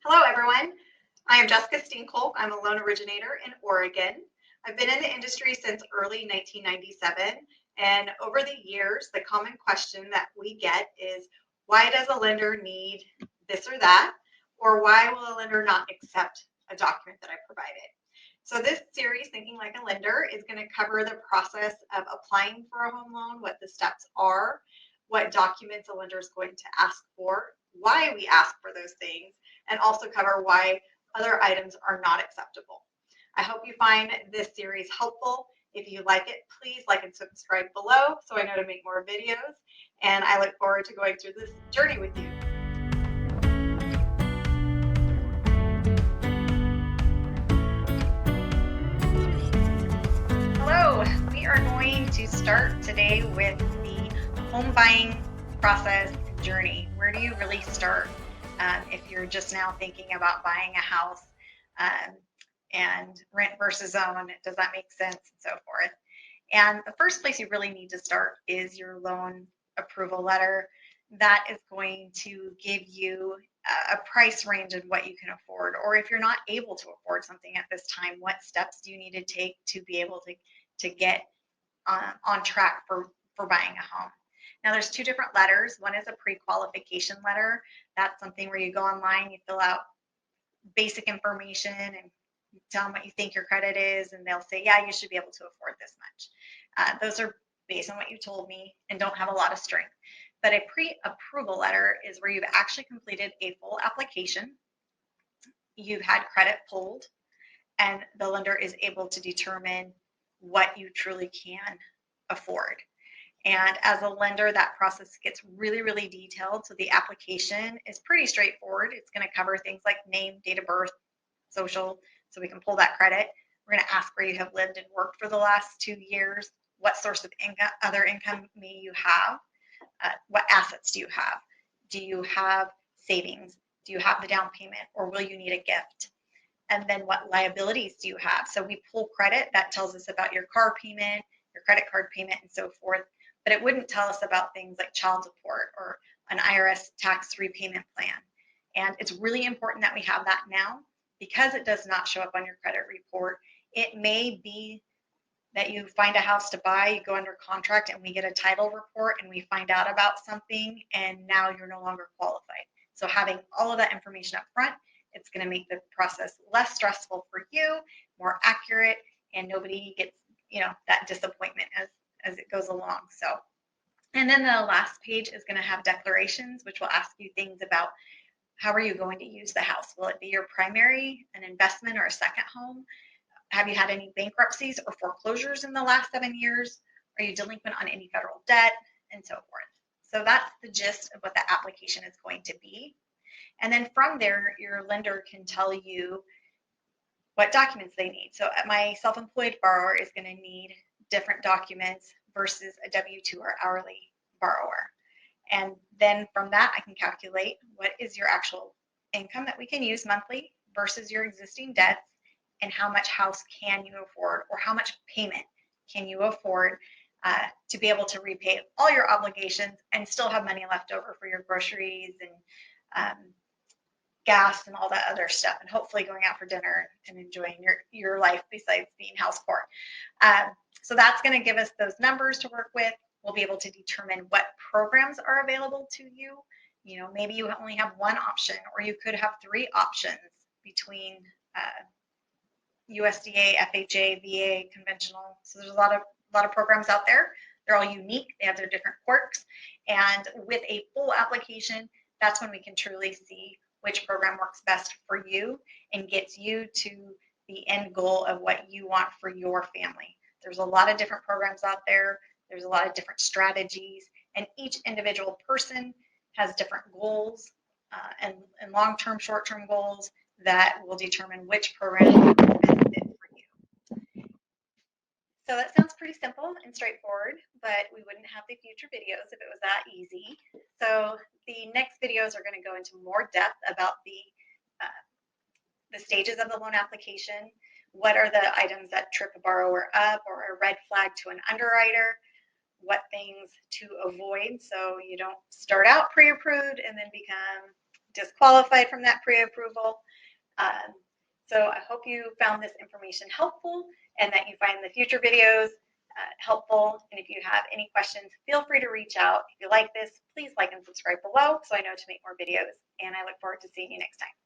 Hello, everyone. I am Jessica.steenkolk. I'm a loan originator in Oregon. I've been in the industry since early 1997, and over the years, the common question that we get is, why does a lender need this or that? Or why will a lender not accept a document that I provided? So this series, Thinking Like a Lender, is going to cover the process of applying for a home loan, what the steps are, what documents a lender is going to ask for, why we ask for those things, and also cover why other items are not acceptable. I hope you find this series helpful. If you like it, please like and subscribe below so I know to make more videos. And I look forward to going through this journey with you. Hello, we are going to start today with the home buying process journey. Where do you really start if you're just now thinking about buying a house and rent versus own? Does that make sense, and so forth? And the first place you really need to start is your loan approval letter. That is going to give you a price range of what you can afford, or if you're not able to afford something at this time, what steps do you need to take to be able to get on track for buying a home. Now there's two different letters. One is a pre-qualification letter. That's something where you go online, you fill out basic information and tell them what you think your credit is, and they'll say, yeah, you should be able to afford this much. Those are based on what you told me and don't have a lot of strength. But a pre-approval letter is where you've actually completed a full application, you've had credit pulled, and the lender is able to determine what you truly can afford. And as a lender, that process gets really, really detailed. So the application is pretty straightforward. It's going to cover things like name, date of birth, social, so we can pull that credit. We're going to ask where you have lived and worked for the last 2 years. What source of income, other income may you have? What assets do you have? Do you have savings? Do you have the down payment, or will you need a gift? And then what liabilities do you have? So we pull credit. That tells us about your car payment, your credit card payment, and so forth. But it wouldn't tell us about things like child support or an IRS tax repayment plan. And it's really important that we have that now, because it does not show up on your credit report. It may be that you find a house to buy, you go under contract, and we get a title report and we find out about something, and now you're no longer qualified. So having all of that information up front, it's going to make the process less stressful for you, more accurate, and nobody gets, that disappointment as it goes along. So, and then the last page is going to have declarations, which will ask you things about how are you going to use the house? Will it be your primary, an investment, or a second home? Have you had any bankruptcies or foreclosures in the last 7 years? Are you delinquent on any federal debt? And so forth. So that's the gist of what the application is going to be. And then from there, your lender can tell you what documents they need. So my self-employed borrower is going to need different documents versus a W-2 or hourly borrower. And then from that, I can calculate what is your actual income that we can use monthly versus your existing debts, and how much house can you afford, or how much payment can you afford to be able to repay all your obligations and still have money left over for your groceries and gas and all that other stuff, and hopefully going out for dinner and enjoying your life besides being house poor. So that's going to give us those numbers to work with. We'll be able to determine what programs are available to you. Maybe you only have one option, or you could have 3 options between USDA, FHA, VA, conventional. So there's a lot of programs out there. They're all unique. They have their different quirks. And with a full application, that's when we can truly see which program works best for you and gets you to the end goal of what you want for your family. There's a lot of different programs out there. There's a lot of different strategies, and each individual person has different goals and long-term, short-term goals that will determine which program is best fit for you. So that sounds pretty simple and straightforward, but we wouldn't have the future videos if it was that easy. So the next videos are going to go into more depth about the stages of the loan application. What are the items that trip a borrower up or a red flag to an underwriter? What things to avoid so you don't start out pre-approved and then become disqualified from that pre-approval. So I hope you found this information helpful and that you find the future videos helpful. And if you have any questions, feel free to reach out. If you like this, please like and subscribe below so I know to make more videos. And I look forward to seeing you next time.